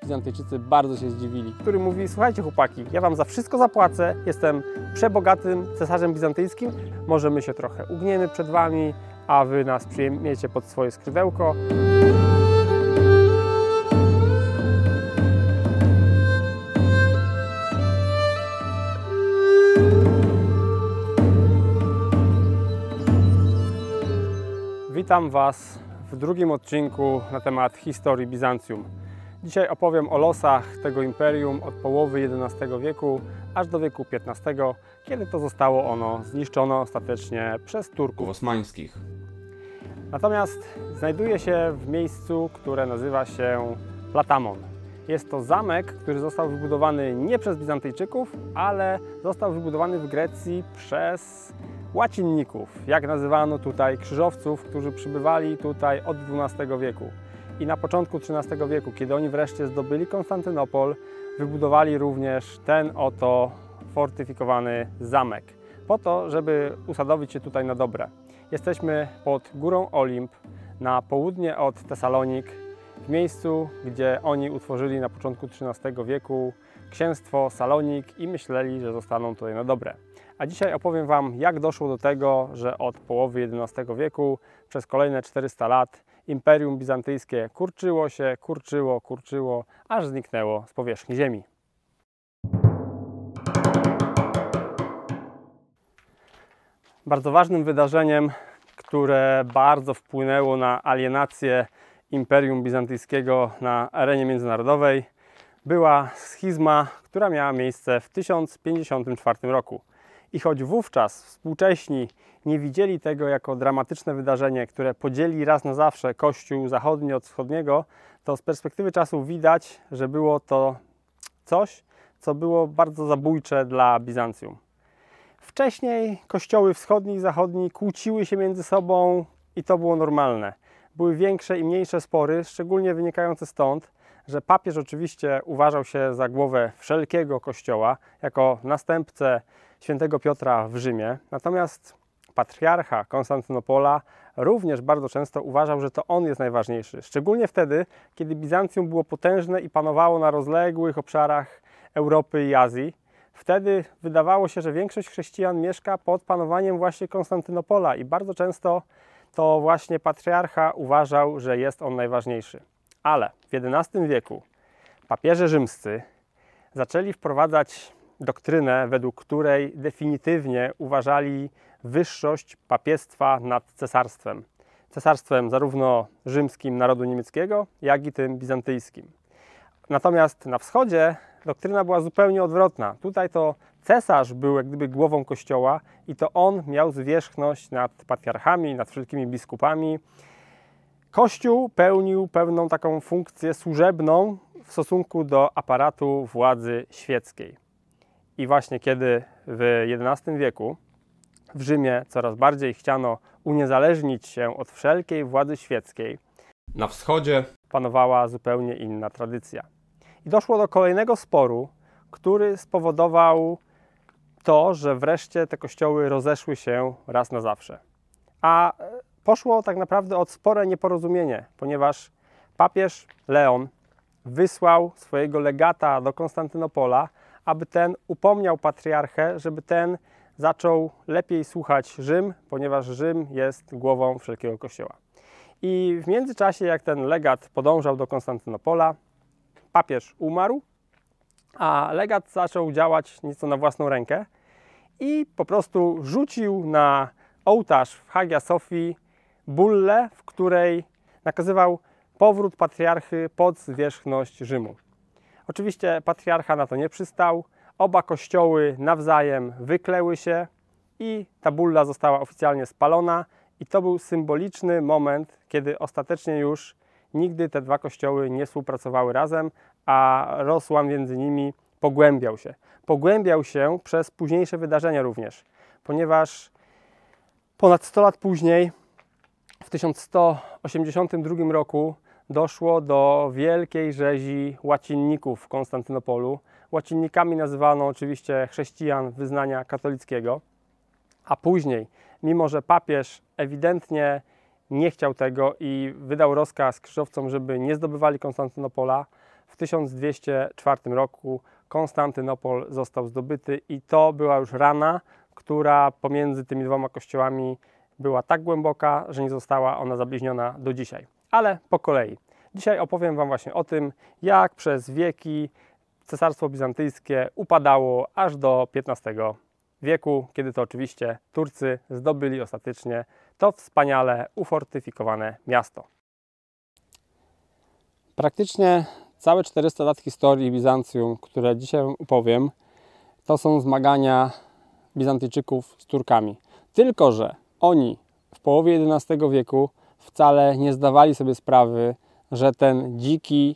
Bizantyjczycy bardzo się zdziwili, który mówi: słuchajcie chłopaki, ja wam za wszystko zapłacę, jestem przebogatym cesarzem bizantyjskim, może my się trochę ugniemy przed wami, a wy nas przyjmiecie pod swoje skrzydełko. Witam Was w drugim odcinku na temat historii Bizancjum. Dzisiaj opowiem o losach tego imperium od połowy XI wieku aż do wieku XV, kiedy to zostało ono zniszczone ostatecznie przez Turków osmańskich. Natomiast znajduje się w miejscu, które nazywa się Platamon. Jest to zamek, który został wybudowany nie przez Bizantyjczyków, ale został wybudowany w Grecji przez łacinników, jak nazywano tutaj krzyżowców, którzy przybywali tutaj od XII wieku. I na początku XIII wieku, kiedy oni wreszcie zdobyli Konstantynopol, wybudowali również ten oto fortyfikowany zamek, po to, żeby usadowić się tutaj na dobre. Jesteśmy pod górą Olimp, na południe od Tesalonik, w miejscu, gdzie oni utworzyli na początku XIII wieku księstwo Salonik i myśleli, że zostaną tutaj na dobre. A dzisiaj opowiem Wam, jak doszło do tego, że od połowy XI wieku przez kolejne 400 lat Imperium Bizantyjskie kurczyło, aż zniknęło z powierzchni ziemi. Bardzo ważnym wydarzeniem, które bardzo wpłynęło na alienację Imperium Bizantyjskiego na arenie międzynarodowej, była schizma, która miała miejsce w 1054 roku. I choć wówczas współcześni nie widzieli tego jako dramatyczne wydarzenie, które podzieli raz na zawsze Kościół zachodni od wschodniego, to z perspektywy czasu widać, że było to coś, co było bardzo zabójcze dla Bizancjum. Wcześniej kościoły wschodni i zachodni kłóciły się między sobą i to było normalne. Były większe i mniejsze spory, szczególnie wynikające stąd, że papież oczywiście uważał się za głowę wszelkiego kościoła, jako następcę świętego Piotra w Rzymie. Natomiast patriarcha Konstantynopola również bardzo często uważał, że to on jest najważniejszy. Szczególnie wtedy, kiedy Bizancjum było potężne i panowało na rozległych obszarach Europy i Azji. Wtedy wydawało się, że większość chrześcijan mieszka pod panowaniem właśnie Konstantynopola i bardzo często to właśnie patriarcha uważał, że jest on najważniejszy. Ale w XI wieku papieże rzymscy zaczęli wprowadzać doktrynę, według której definitywnie uważali wyższość papiestwa nad cesarstwem. Cesarstwem zarówno rzymskim narodu niemieckiego, jak i tym bizantyjskim. Natomiast na wschodzie doktryna była zupełnie odwrotna. Tutaj to cesarz był jak gdyby głową kościoła i to on miał zwierzchność nad patriarchami, nad wszelkimi biskupami. Kościół pełnił pewną taką funkcję służebną w stosunku do aparatu władzy świeckiej. I właśnie kiedy w XI wieku w Rzymie coraz bardziej chciano uniezależnić się od wszelkiej władzy świeckiej, Na wschodzie panowała zupełnie inna tradycja. I doszło do kolejnego sporu, który spowodował to, że wreszcie te kościoły rozeszły się raz na zawsze. A poszło tak naprawdę od spore nieporozumienie, ponieważ papież Leon wysłał swojego legata do Konstantynopola, aby ten upomniał patriarchę, żeby ten zaczął lepiej słuchać Rzym, ponieważ Rzym jest głową wszelkiego kościoła. I w międzyczasie, jak ten legat podążał do Konstantynopola, papież umarł, a legat zaczął działać nieco na własną rękę i po prostu rzucił na ołtarz w Hagia Sofii bullę, w której nakazywał powrót patriarchy pod zwierzchność Rzymu. Oczywiście patriarcha na to nie przystał, oba kościoły nawzajem wykleły się i ta bulla została oficjalnie spalona i to był symboliczny moment, kiedy ostatecznie już nigdy te dwa kościoły nie współpracowały razem, a rozłam między nimi pogłębiał się. Pogłębiał się przez późniejsze wydarzenia również, ponieważ ponad 100 lat później, w 1182 roku, doszło do wielkiej rzezi łacinników w Konstantynopolu. Łacinnikami nazywano oczywiście chrześcijan wyznania katolickiego, a później, mimo że papież ewidentnie nie chciał tego i wydał rozkaz krzyżowcom, żeby nie zdobywali Konstantynopola, w 1204 roku Konstantynopol został zdobyty i to była już rana, która pomiędzy tymi dwoma kościołami była tak głęboka, że nie została ona zabliźniona do dzisiaj. Ale po kolei. Dzisiaj opowiem Wam właśnie o tym, jak przez wieki Cesarstwo Bizantyjskie upadało aż do XV wieku, kiedy to oczywiście Turcy zdobyli ostatecznie to wspaniale ufortyfikowane miasto. Praktycznie całe 400 lat historii Bizancjum, które dzisiaj opowiem, to są zmagania Bizantyjczyków z Turkami. Tylko że oni w połowie XI wieku wcale nie zdawali sobie sprawy, że ten dziki,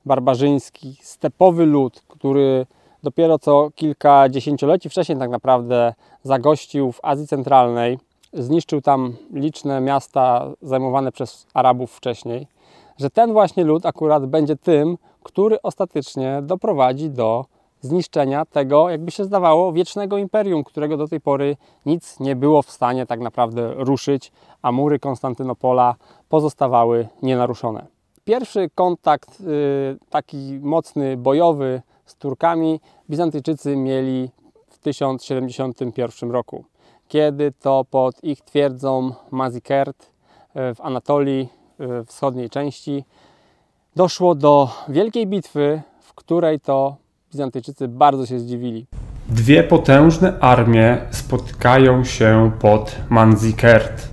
barbarzyński, stepowy lud, który dopiero co kilka dziesięcioleci wcześniej tak naprawdę zagościł w Azji Centralnej, zniszczył tam liczne miasta zajmowane przez Arabów wcześniej, że ten właśnie lud akurat będzie tym, który ostatecznie doprowadzi do zniszczenia tego, jakby się zdawało, wiecznego imperium, którego do tej pory nic nie było w stanie tak naprawdę ruszyć, a mury Konstantynopola pozostawały nienaruszone. Pierwszy kontakt taki mocny, bojowy z Turkami Bizantyjczycy mieli w 1071 roku, kiedy to pod ich twierdzą Mazikert w Anatolii, wschodniej części, doszło do wielkiej bitwy, w której to Bizantyjczycy bardzo się zdziwili. Dwie potężne armie spotykają się pod Manzikert,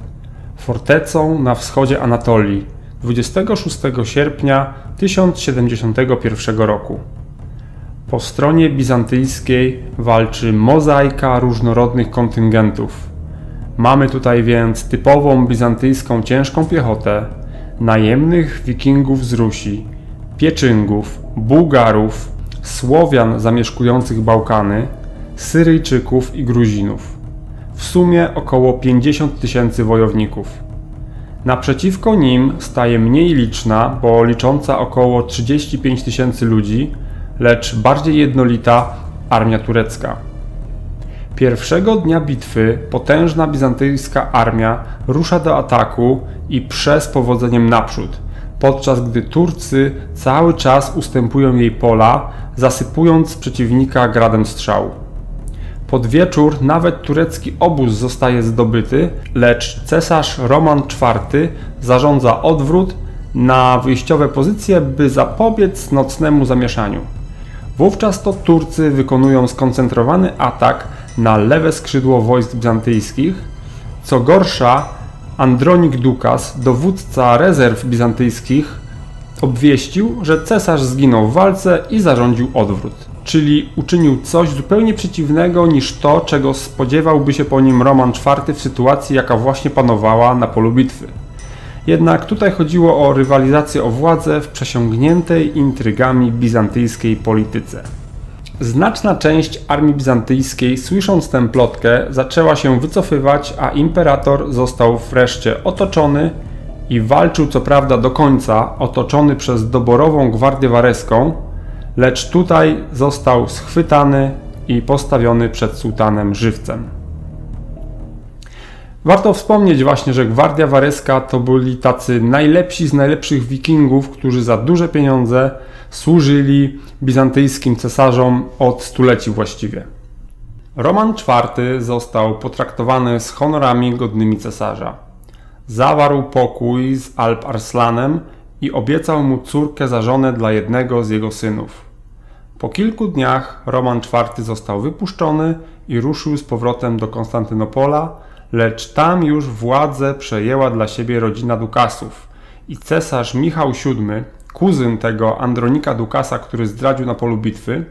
fortecą na wschodzie Anatolii, 26 sierpnia 1071 roku. Po stronie bizantyjskiej walczy mozaika różnorodnych kontyngentów. Mamy tutaj więc typową bizantyjską ciężką piechotę, najemnych wikingów z Rusi, Pieczyngów, Bułgarów, Słowian zamieszkujących Bałkany, Syryjczyków i Gruzinów. W sumie około 50 000 wojowników. Naprzeciwko nim staje mniej liczna, bo licząca około 35 000 ludzi, lecz bardziej jednolita armia turecka. Pierwszego dnia bitwy potężna bizantyjska armia rusza do ataku i prze z powodzeniem naprzód, podczas gdy Turcy cały czas ustępują jej pola, zasypując przeciwnika gradem strzał. Pod wieczór nawet turecki obóz zostaje zdobyty, lecz cesarz Roman IV zarządza odwrót na wyjściowe pozycje, by zapobiec nocnemu zamieszaniu. Wówczas to Turcy wykonują skoncentrowany atak na lewe skrzydło wojsk bizantyjskich. Co gorsza, Andronik Dukas, dowódca rezerw bizantyjskich, obwieścił, że cesarz zginął w walce i zarządził odwrót. Czyli uczynił coś zupełnie przeciwnego niż to, czego spodziewałby się po nim Roman IV w sytuacji, jaka właśnie panowała na polu bitwy. Jednak tutaj chodziło o rywalizację o władzę w przesiągniętej intrygami bizantyjskiej polityce. Znaczna część armii bizantyjskiej, słysząc tę plotkę, zaczęła się wycofywać, a imperator został wreszcie otoczony i walczył co prawda do końca, otoczony przez doborową gwardię wareską, lecz tutaj został schwytany i postawiony przed sułtanem żywcem. Warto wspomnieć właśnie, że gwardia wareska to byli tacy najlepsi z najlepszych wikingów, którzy za duże pieniądze służyli bizantyjskim cesarzom od stuleci właściwie. Roman IV został potraktowany z honorami godnymi cesarza. Zawarł pokój z Alp Arslanem i obiecał mu córkę za żonę dla jednego z jego synów. Po kilku dniach Roman IV został wypuszczony i ruszył z powrotem do Konstantynopola, lecz tam już władzę przejęła dla siebie rodzina Dukasów i cesarz Michał VII, kuzyn tego Andronika Dukasa, który zdradził na polu bitwy,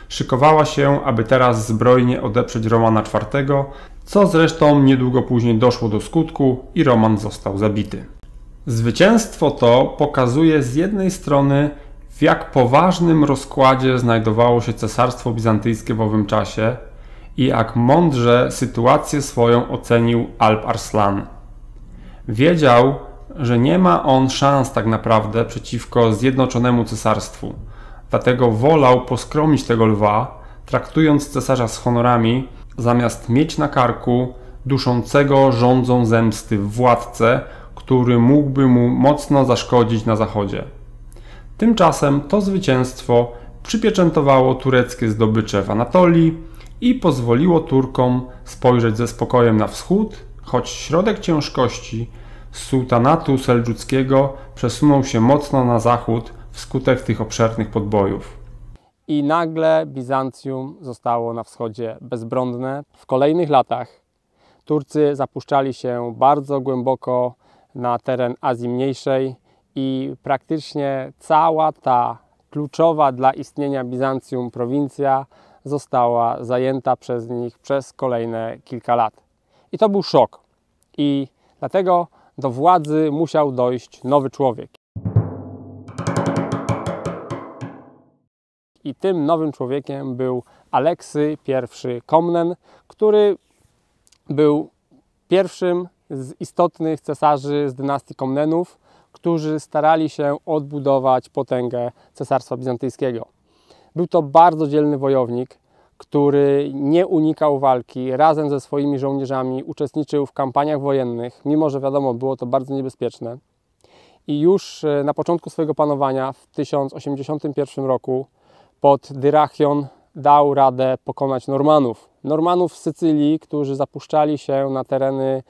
szykowała się, aby teraz zbrojnie odeprzeć Romana IV, co zresztą niedługo później doszło do skutku i Roman został zabity. Zwycięstwo to pokazuje z jednej strony, w jak poważnym rozkładzie znajdowało się Cesarstwo Bizantyjskie w owym czasie i jak mądrze sytuację swoją ocenił Alp Arslan. Wiedział, że nie ma on szans tak naprawdę przeciwko zjednoczonemu cesarstwu, dlatego wolał poskromić tego lwa, traktując cesarza z honorami, zamiast mieć na karku duszącego żądzą zemsty władcę, który mógłby mu mocno zaszkodzić na zachodzie. Tymczasem to zwycięstwo przypieczętowało tureckie zdobycze w Anatolii i pozwoliło Turkom spojrzeć ze spokojem na wschód, choć środek ciężkości z sułtanatu seldżuckiego przesunął się mocno na zachód wskutek tych obszernych podbojów. I nagle Bizancjum zostało na wschodzie bezbronne. W kolejnych latach Turcy zapuszczali się bardzo głęboko na teren Azji Mniejszej i praktycznie cała ta kluczowa dla istnienia Bizancjum prowincja została zajęta przez nich przez kolejne kilka lat. I to był szok. I dlatego do władzy musiał dojść nowy człowiek. I tym nowym człowiekiem był Aleksy I Komnen, który był pierwszym z istotnych cesarzy z dynastii Komnenów, którzy starali się odbudować potęgę Cesarstwa Bizantyjskiego. Był to bardzo dzielny wojownik, który nie unikał walki, razem ze swoimi żołnierzami uczestniczył w kampaniach wojennych, mimo że wiadomo, było to bardzo niebezpieczne. I już na początku swojego panowania w 1081 roku pod Dyrachion dał radę pokonać Normanów. Normanów z Sycylii, którzy zapuszczali się na tereny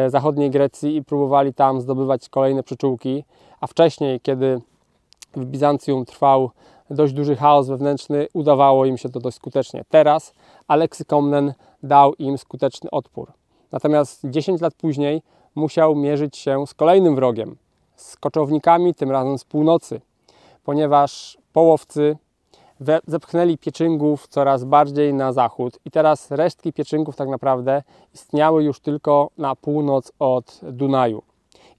zachodniej Grecji i próbowali tam zdobywać kolejne przyczółki, a wcześniej, kiedy w Bizancjum trwał dość duży chaos wewnętrzny, udawało im się to dość skutecznie. Teraz Aleksy Komnen dał im skuteczny odpór. Natomiast 10 lat później musiał mierzyć się z kolejnym wrogiem, z koczownikami, tym razem z północy, ponieważ połowcy zepchnęli Pieczyngów coraz bardziej na zachód i teraz resztki Pieczyngów tak naprawdę istniały już tylko na północ od Dunaju.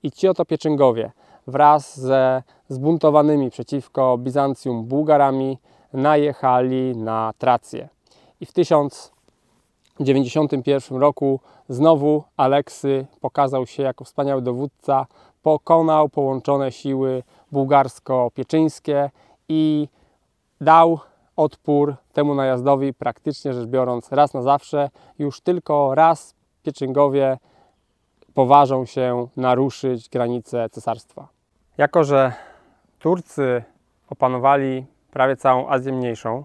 I ci oto Pieczyngowie wraz ze zbuntowanymi przeciwko Bizancjum Bułgarami najechali na Trację. I w 1091 roku znowu Aleksy pokazał się jako wspaniały dowódca, pokonał połączone siły bułgarsko-pieczyńskie i dał odpór temu najazdowi, praktycznie rzecz biorąc, raz na zawsze. Już tylko raz Pieczyngowie poważą się naruszyć granice cesarstwa. Jako że Turcy opanowali prawie całą Azję Mniejszą,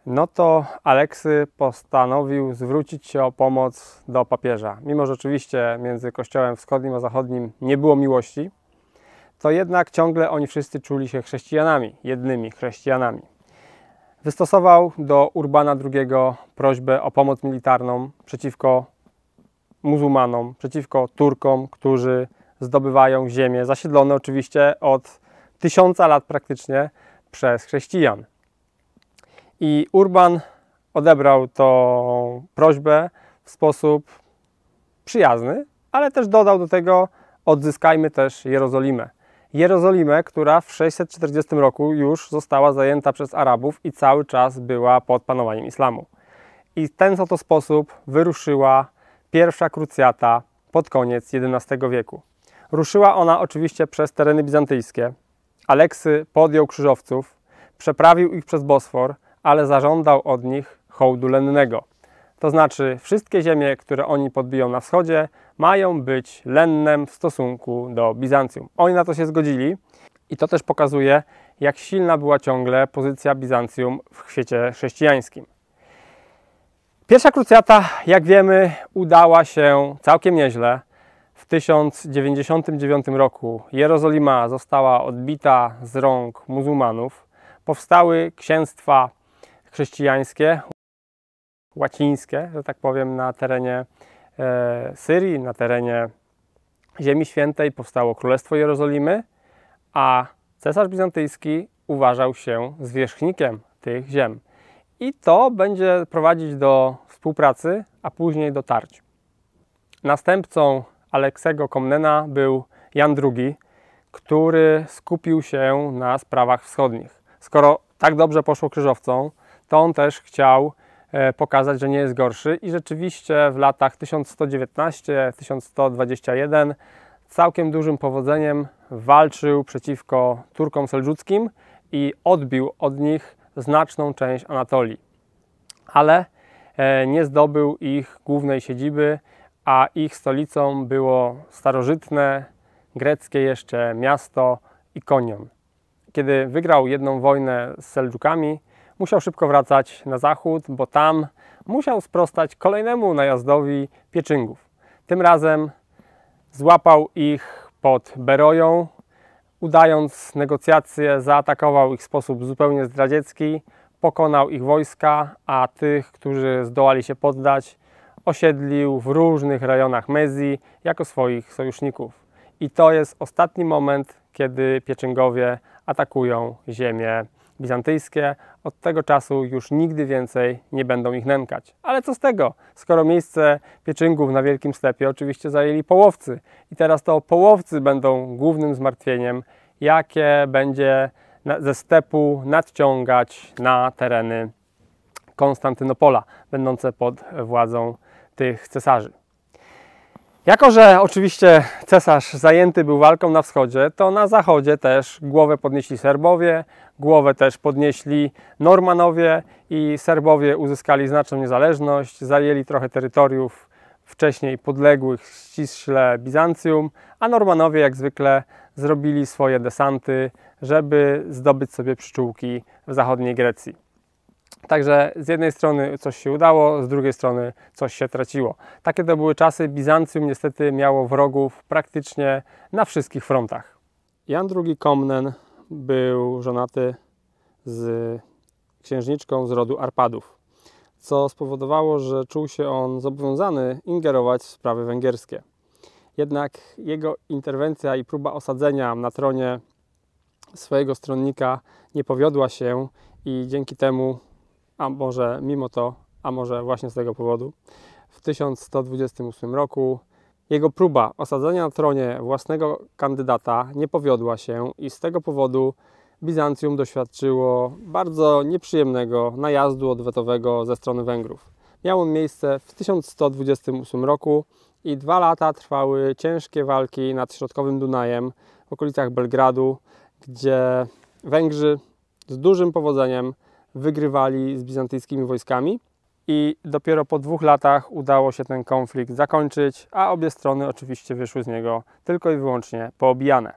no to Aleksy postanowił zwrócić się o pomoc do papieża. Mimo że oczywiście między Kościołem Wschodnim a Zachodnim nie było miłości, to jednak ciągle oni wszyscy czuli się chrześcijanami, jednymi chrześcijanami. Wystosował do Urbana II prośbę o pomoc militarną przeciwko muzułmanom, przeciwko Turkom, którzy zdobywają ziemię, zasiedlone oczywiście od 1000 lat praktycznie przez chrześcijan. I Urban odebrał tą prośbę w sposób przyjazny, ale też dodał do tego: odzyskajmy też Jerozolimę. Jerozolimę, która w 640 roku już została zajęta przez Arabów i cały czas była pod panowaniem islamu. I w ten oto sposób wyruszyła pierwsza krucjata pod koniec XI wieku. Ruszyła ona oczywiście przez tereny bizantyjskie. Aleksy podjął krzyżowców, przeprawił ich przez Bosfor, ale zażądał od nich hołdu lennego. To znaczy wszystkie ziemie, które oni podbiją na wschodzie, mają być lennem w stosunku do Bizancjum. Oni na to się zgodzili i to też pokazuje, jak silna była ciągle pozycja Bizancjum w świecie chrześcijańskim. Pierwsza krucjata, jak wiemy, udała się całkiem nieźle. W 1099 roku Jerozolima została odbita z rąk muzułmanów. Powstały księstwa chrześcijańskie, łacińskie, że tak powiem, na terenie Syrii, na terenie Ziemi Świętej. Powstało Królestwo Jerozolimy, a cesarz bizantyjski uważał się zwierzchnikiem tych ziem. I to będzie prowadzić do współpracy, a później do tarć. Następcą Aleksego Komnena był Jan II, który skupił się na sprawach wschodnich. Skoro tak dobrze poszło krzyżowcom, to on też chciał pokazać, że nie jest gorszy i rzeczywiście w latach 1119-1121 całkiem dużym powodzeniem walczył przeciwko Turkom seldżuckim i odbił od nich znaczną część Anatolii. Ale nie zdobył ich głównej siedziby, a ich stolicą było starożytne, greckie jeszcze miasto Ikonion. Kiedy wygrał jedną wojnę z Seldżukami, musiał szybko wracać na zachód, bo tam musiał sprostać kolejnemu najazdowi Pieczyngów. Tym razem złapał ich pod Beroją, udając negocjacje, zaatakował ich w sposób zupełnie zdradziecki, pokonał ich wojska, a tych, którzy zdołali się poddać, osiedlił w różnych rejonach Mezji jako swoich sojuszników. I to jest ostatni moment, kiedy Pieczyngowie atakują ziemie bizantyjskie. Od tego czasu już nigdy więcej nie będą ich nękać. Ale co z tego, skoro miejsce Pieczyngów na Wielkim Stepie oczywiście zajęli Połowcy. I teraz to Połowcy będą głównym zmartwieniem, jakie będzie ze stepu nadciągać na tereny Konstantynopola, będące pod władzą tych cesarzy. Jako że oczywiście cesarz zajęty był walką na wschodzie, to na zachodzie też głowę podnieśli Serbowie, głowę też podnieśli Normanowie i Serbowie uzyskali znaczną niezależność, zajęli trochę terytoriów wcześniej podległych ściśle Bizancjum, a Normanowie jak zwykle zrobili swoje desanty, żeby zdobyć sobie przyczółki w zachodniej Grecji. Także z jednej strony coś się udało, z drugiej strony coś się traciło. Takie to były czasy. Bizancjum niestety miało wrogów praktycznie na wszystkich frontach. Jan II Komnen był żonaty z księżniczką z rodu Arpadów, co spowodowało, że czuł się on zobowiązany ingerować w sprawy węgierskie. Jednak jego interwencja i próba osadzenia na tronie swojego stronnika nie powiodła się i dzięki temu, a może mimo to, a może właśnie z tego powodu, w 1128 roku jego próba osadzenia na tronie własnego kandydata nie powiodła się i z tego powodu Bizancjum doświadczyło bardzo nieprzyjemnego najazdu odwetowego ze strony Węgrów. Miał on miejsce w 1128 roku i 2 lata trwały ciężkie walki nad środkowym Dunajem w okolicach Belgradu, gdzie Węgrzy z dużym powodzeniem wygrywali z bizantyjskimi wojskami i dopiero po 2 latach udało się ten konflikt zakończyć, a obie strony oczywiście wyszły z niego tylko i wyłącznie poobijane.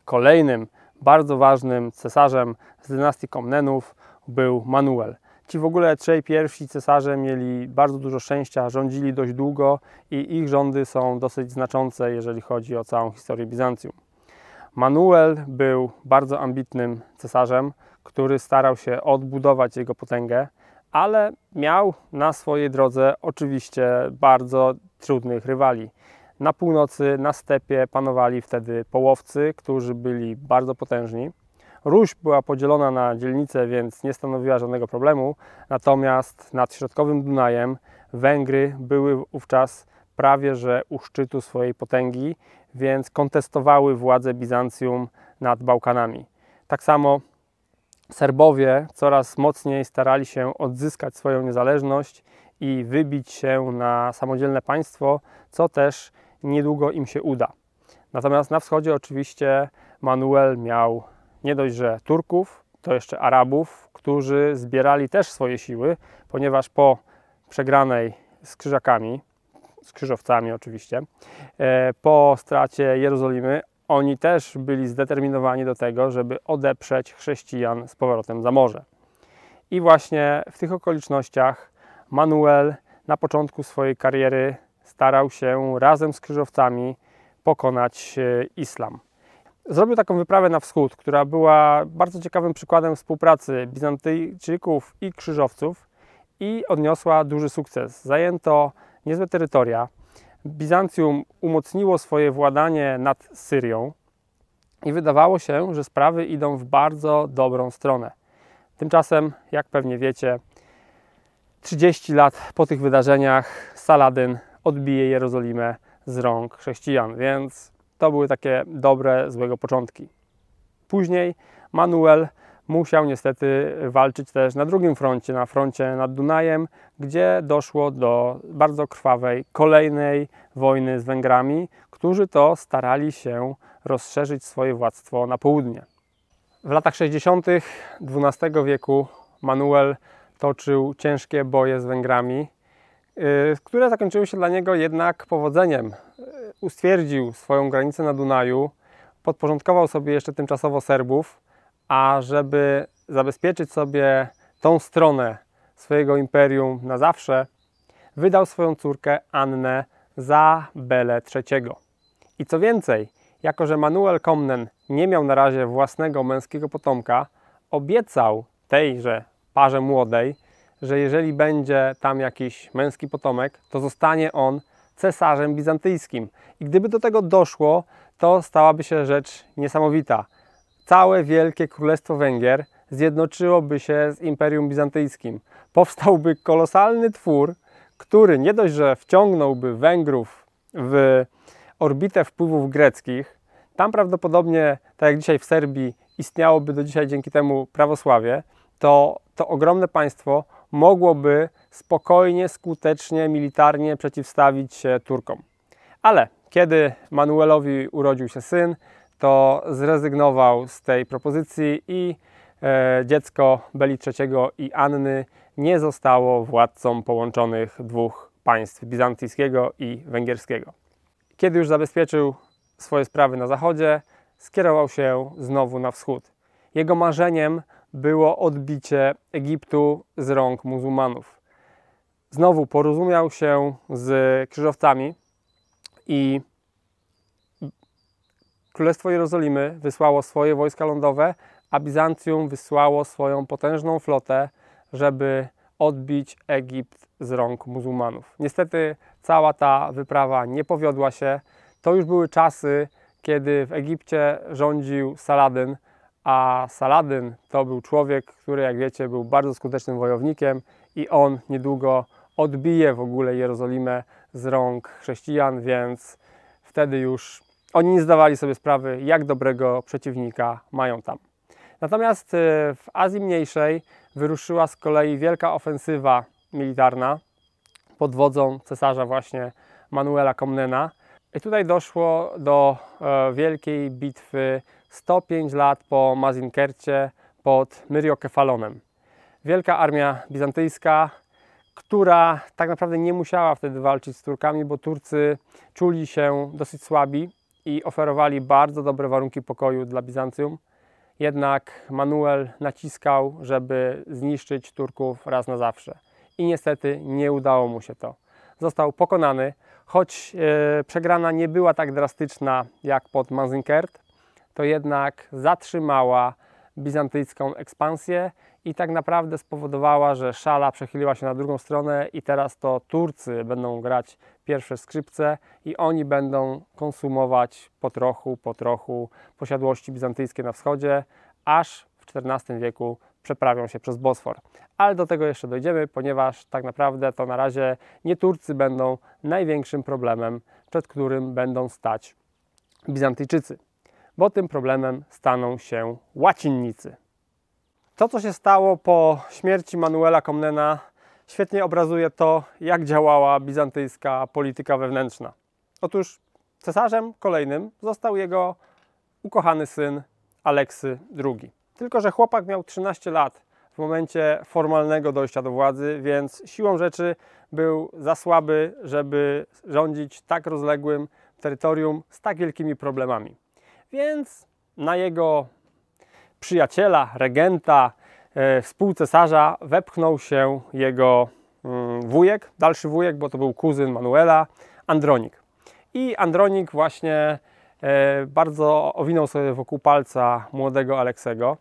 Kolejnym bardzo ważnym cesarzem z dynastii Komnenów był Manuel. Ci w ogóle trzej pierwsi cesarze mieli bardzo dużo szczęścia, rządzili dość długo i ich rządy są dosyć znaczące, jeżeli chodzi o całą historię Bizancjum. Manuel był bardzo ambitnym cesarzem, który starał się odbudować jego potęgę, ale miał na swojej drodze oczywiście bardzo trudnych rywali. Na północy, na stepie panowali wtedy Połowcy, którzy byli bardzo potężni. Ruś była podzielona na dzielnice, więc nie stanowiła żadnego problemu, natomiast nad środkowym Dunajem Węgry były wówczas prawie że u szczytu swojej potęgi, więc kontestowały władzę Bizancjum nad Bałkanami. Tak samo Serbowie coraz mocniej starali się odzyskać swoją niezależność i wybić się na samodzielne państwo, co też niedługo im się uda. Natomiast na wschodzie oczywiście Manuel miał nie dość, że Turków, to jeszcze Arabów, którzy zbierali też swoje siły, ponieważ po przegranej z Krzyżakami, z krzyżowcami oczywiście, po stracie Jerozolimy, oni też byli zdeterminowani do tego, żeby odeprzeć chrześcijan z powrotem za morze. I właśnie w tych okolicznościach Manuel na początku swojej kariery starał się razem z krzyżowcami pokonać islam. Zrobił taką wyprawę na wschód, która była bardzo ciekawym przykładem współpracy Bizantyjczyków i krzyżowców i odniosła duży sukces. Zajęto niezłe terytoria. Bizancjum umocniło swoje władanie nad Syrią i wydawało się, że sprawy idą w bardzo dobrą stronę. Tymczasem, jak pewnie wiecie, 30 lat po tych wydarzeniach Saladyn odbije Jerozolimę z rąk chrześcijan, więc to były takie dobre, złego początki. Później Manuel musiał niestety walczyć też na drugim froncie, na froncie nad Dunajem, gdzie doszło do bardzo krwawej kolejnej wojny z Węgrami, którzy to starali się rozszerzyć swoje władztwo na południe. W latach 60. XII wieku Manuel toczył ciężkie boje z Węgrami, które zakończyły się dla niego jednak powodzeniem. Ustwierdził swoją granicę na Dunaju, podporządkował sobie jeszcze tymczasowo Serbów, a żeby zabezpieczyć sobie tą stronę swojego imperium na zawsze, wydał swoją córkę Annę za Belę III. I co więcej, jako że Manuel Komnen nie miał na razie własnego męskiego potomka, obiecał tejże parze młodej, że jeżeli będzie tam jakiś męski potomek, to zostanie on cesarzem bizantyjskim. I gdyby do tego doszło, to stałaby się rzecz niesamowita. Całe Wielkie Królestwo Węgier zjednoczyłoby się z Imperium Bizantyjskim. Powstałby kolosalny twór, który nie dość, że wciągnąłby Węgrów w orbitę wpływów greckich, tam prawdopodobnie, tak jak dzisiaj w Serbii, istniałoby do dzisiaj dzięki temu prawosławie, to ogromne państwo mogłoby spokojnie, skutecznie, militarnie przeciwstawić się Turkom. Ale kiedy Manuelowi urodził się syn, to zrezygnował z tej propozycji i dziecko Beli III i Anny nie zostało władcą połączonych dwóch państw, bizantyjskiego i węgierskiego. Kiedy już zabezpieczył swoje sprawy na zachodzie, skierował się znowu na wschód. Jego marzeniem było odbicie Egiptu z rąk muzułmanów. Znowu porozumiał się z krzyżowcami i Królestwo Jerozolimy wysłało swoje wojska lądowe, a Bizancjum wysłało swoją potężną flotę, żeby odbić Egipt z rąk muzułmanów. Niestety cała ta wyprawa nie powiodła się. To już były czasy, kiedy w Egipcie rządził Saladyn, a Saladyn to był człowiek, który, jak wiecie, był bardzo skutecznym wojownikiem i on niedługo odbije w ogóle Jerozolimę z rąk chrześcijan, więc wtedy już oni nie zdawali sobie sprawy, jak dobrego przeciwnika mają tam. Natomiast w Azji Mniejszej wyruszyła z kolei wielka ofensywa militarna pod wodzą cesarza właśnie Manuela Komnena. I tutaj doszło do wielkiej bitwy 105 lat po Mazinkercie pod Myriokefalonem. Wielka armia bizantyjska, która tak naprawdę nie musiała wtedy walczyć z Turkami, bo Turcy czuli się dosyć słabi i oferowali bardzo dobre warunki pokoju dla Bizancjum. Jednak Manuel naciskał, żeby zniszczyć Turków raz na zawsze. I niestety nie udało mu się to. Został pokonany, choć przegrana nie była tak drastyczna jak pod Manzinkert, to jednak zatrzymała bizantyjską ekspansję i tak naprawdę spowodowała, że szala przechyliła się na drugą stronę i teraz to Turcy będą grać pierwsze skrzypce i oni będą konsumować po trochu posiadłości bizantyjskie na wschodzie, aż w XIV wieku przeprawią się przez Bosfor. Ale do tego jeszcze dojdziemy, ponieważ tak naprawdę to na razie nie Turcy będą największym problemem, przed którym będą stać Bizantyjczycy, bo tym problemem staną się łacinnicy. To, co się stało po śmierci Manuela Komnena, świetnie obrazuje to, jak działała bizantyjska polityka wewnętrzna. Otóż cesarzem kolejnym został jego ukochany syn Aleksy II. Tylko że chłopak miał 13 lat w momencie formalnego dojścia do władzy, więc siłą rzeczy był za słaby, żeby rządzić tak rozległym terytorium z tak wielkimi problemami. Więc na jego przyjaciela, regenta, współcesarza wepchnął się jego wujek, dalszy wujek, bo to był kuzyn Manuela, Andronik. I Andronik właśnie bardzo owinął sobie wokół palca młodego Aleksego.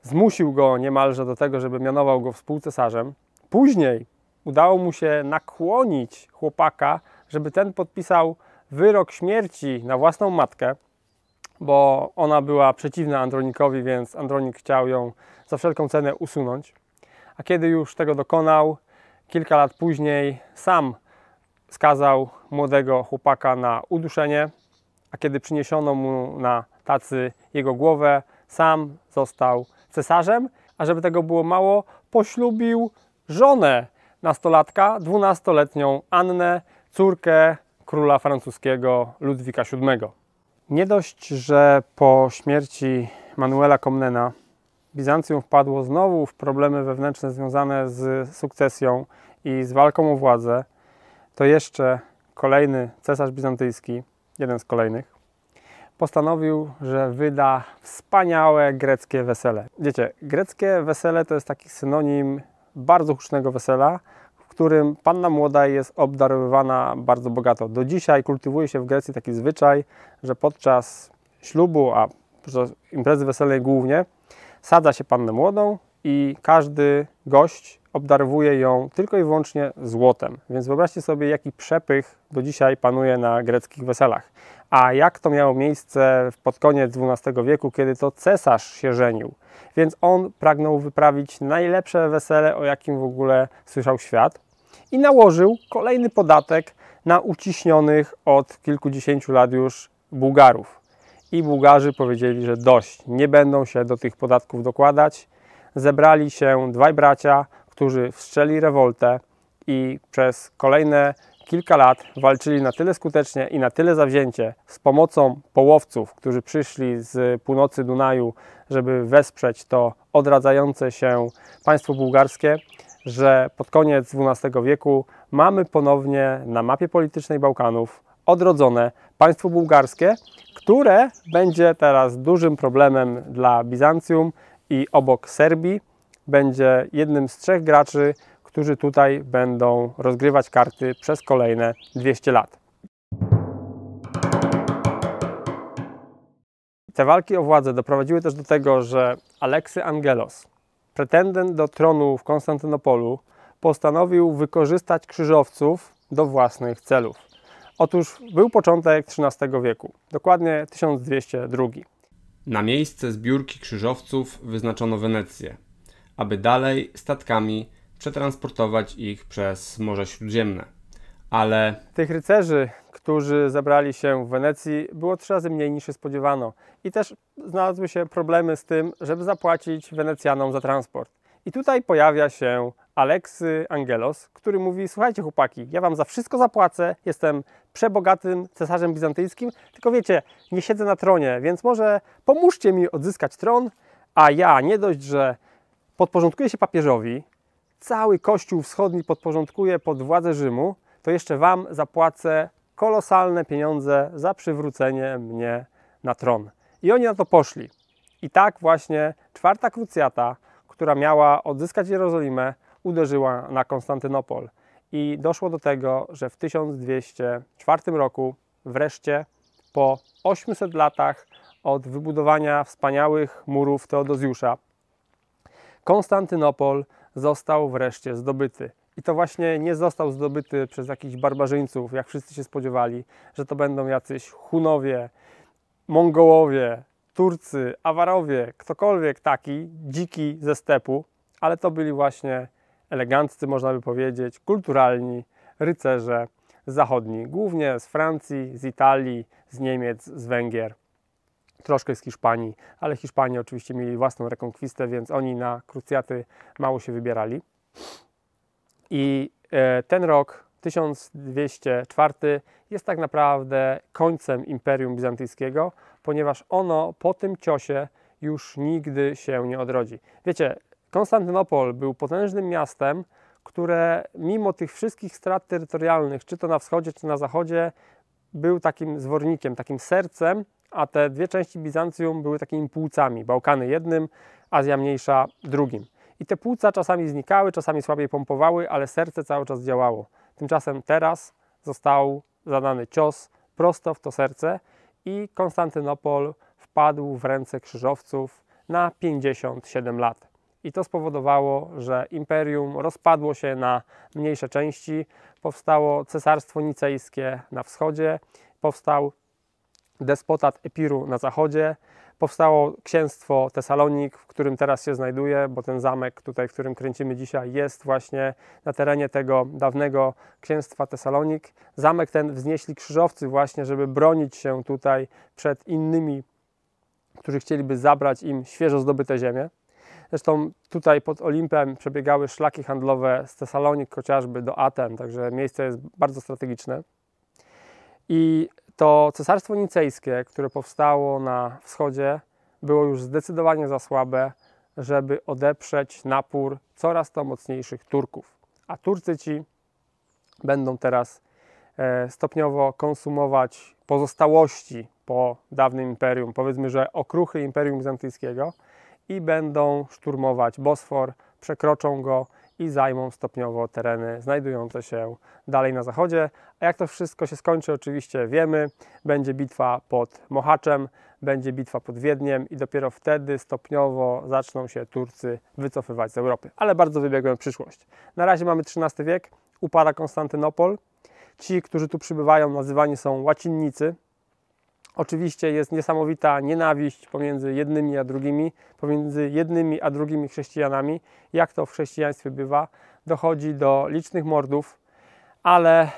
Zmusił go niemalże do tego, żeby mianował go współcesarzem. Później udało mu się nakłonić chłopaka, żeby ten podpisał wyrok śmierci na własną matkę, bo ona była przeciwna Andronikowi, więc Andronik chciał ją za wszelką cenę usunąć. A kiedy już tego dokonał, kilka lat później sam skazał młodego chłopaka na uduszenie, a kiedy przyniesiono mu na tacy jego głowę, sam został cesarzem, a żeby tego było mało, poślubił żonę nastolatka, 12-letnią Annę, córkę króla francuskiego Ludwika VII. Nie dość, że po śmierci Manuela Komnena Bizancjum wpadło znowu w problemy wewnętrzne związane z sukcesją i z walką o władzę, to jeszcze kolejny cesarz bizantyjski, jeden z kolejnych, postanowił, że wyda wspaniałe greckie wesele. Wiecie, greckie wesele to jest taki synonim bardzo hucznego wesela, w którym panna młoda jest obdarowywana bardzo bogato. Do dzisiaj kultywuje się w Grecji taki zwyczaj, że podczas ślubu, a podczas imprezy weselnej głównie, sadza się pannę młodą i każdy gość obdarowuje ją tylko i wyłącznie złotem. Więc wyobraźcie sobie, jaki przepych do dzisiaj panuje na greckich weselach. A jak to miało miejsce pod koniec XII wieku, kiedy to cesarz się żenił. Więc on pragnął wyprawić najlepsze wesele, o jakim w ogóle słyszał świat. I nałożył kolejny podatek na uciśnionych od kilkudziesięciu lat już Bułgarów. I Bułgarzy powiedzieli, że dość, nie będą się do tych podatków dokładać. Zebrali się dwaj bracia, którzy wszczęli rewoltę i przez kolejne kilka lat walczyli na tyle skutecznie i na tyle zawzięcie z pomocą połowców, którzy przyszli z północy Dunaju, żeby wesprzeć to odradzające się państwo bułgarskie, że pod koniec XII wieku mamy ponownie na mapie politycznej Bałkanów odrodzone państwo bułgarskie, które będzie teraz dużym problemem dla Bizancjum i obok Serbii będzie jednym z trzech graczy, którzy tutaj będą rozgrywać karty przez kolejne 200 lat. Te walki o władzę doprowadziły też do tego, że Aleksy Angelos, pretendent do tronu w Konstantynopolu, postanowił wykorzystać krzyżowców do własnych celów. Otóż był początek XIII wieku, dokładnie 1202. Na miejsce zbiórki krzyżowców wyznaczono Wenecję, aby dalej statkami przetransportować ich przez Morze Śródziemne. Ale tych rycerzy, którzy zebrali się w Wenecji, było 3 razy mniej niż się spodziewano. I też znalazły się problemy z tym, żeby zapłacić Wenecjanom za transport. I tutaj pojawia się Aleksy Angelos, który mówi: słuchajcie chłopaki, ja wam za wszystko zapłacę, jestem przebogatym cesarzem bizantyjskim, tylko wiecie, nie siedzę na tronie, więc może pomóżcie mi odzyskać tron, a ja nie dość, że podporządkuję się papieżowi, cały Kościół Wschodni podporządkuję pod władzę Rzymu, to jeszcze wam zapłacę kolosalne pieniądze za przywrócenie mnie na tron. I oni na to poszli. I tak właśnie 4. krucjata, która miała odzyskać Jerozolimę, uderzyła na Konstantynopol. I doszło do tego, że w 1204 roku wreszcie po 800 latach od wybudowania wspaniałych murów Teodozjusza Konstantynopol został wreszcie zdobyty. I to właśnie nie został zdobyty przez jakichś barbarzyńców, jak wszyscy się spodziewali, że to będą jacyś Hunowie, Mongołowie, Turcy, Awarowie, ktokolwiek taki, dziki ze stepu, ale to byli właśnie eleganccy, można by powiedzieć, kulturalni rycerze zachodni, głównie z Francji, z Italii, z Niemiec, z Węgier, troszkę z Hiszpanii, ale Hiszpanie oczywiście mieli własną rekonkwistę, więc oni na krucjaty mało się wybierali. I ten rok 1204 jest tak naprawdę końcem Imperium Bizantyjskiego, ponieważ ono po tym ciosie już nigdy się nie odrodzi. Wiecie, Konstantynopol był potężnym miastem, które mimo tych wszystkich strat terytorialnych, czy to na wschodzie, czy na zachodzie, był takim zwornikiem, takim sercem, a te dwie części Bizancjum były takimi płucami. Bałkany jednym, Azja Mniejsza drugim. I te płuca czasami znikały, czasami słabiej pompowały, ale serce cały czas działało. Tymczasem teraz został zadany cios prosto w to serce i Konstantynopol wpadł w ręce krzyżowców na 57 lat. I to spowodowało, że imperium rozpadło się na mniejsze części. Powstało Cesarstwo Nicejskie na wschodzie, powstał despotat Epiru na zachodzie, powstało księstwo Tesalonik, w którym teraz się znajduję, bo ten zamek tutaj, w którym kręcimy dzisiaj, jest właśnie na terenie tego dawnego księstwa Tesalonik. Zamek ten wznieśli krzyżowcy właśnie, żeby bronić się tutaj przed innymi, którzy chcieliby zabrać im świeżo zdobyte ziemię. Zresztą tutaj pod Olimpem przebiegały szlaki handlowe z Tesalonik chociażby do Aten, także miejsce jest bardzo strategiczne. I to Cesarstwo Nicejskie, które powstało na wschodzie, było już zdecydowanie za słabe, żeby odeprzeć napór coraz to mocniejszych Turków. A Turcy ci będą teraz stopniowo konsumować pozostałości po dawnym imperium, powiedzmy, że okruchy Imperium Bizantyjskiego, i będą szturmować Bosfor, przekroczą go i zajmą stopniowo tereny znajdujące się dalej na zachodzie. A jak to wszystko się skończy, oczywiście wiemy. Będzie bitwa pod Mohaczem, będzie bitwa pod Wiedniem i dopiero wtedy stopniowo zaczną się Turcy wycofywać z Europy. Ale bardzo wybiegłem w przyszłość. Na razie mamy XIII wiek, upada Konstantynopol. Ci, którzy tu przybywają, nazywani są łacinnicy. Oczywiście jest niesamowita nienawiść pomiędzy jednymi a drugimi, pomiędzy jednymi a drugimi chrześcijanami. Jak to w chrześcijaństwie bywa, dochodzi do licznych mordów, ale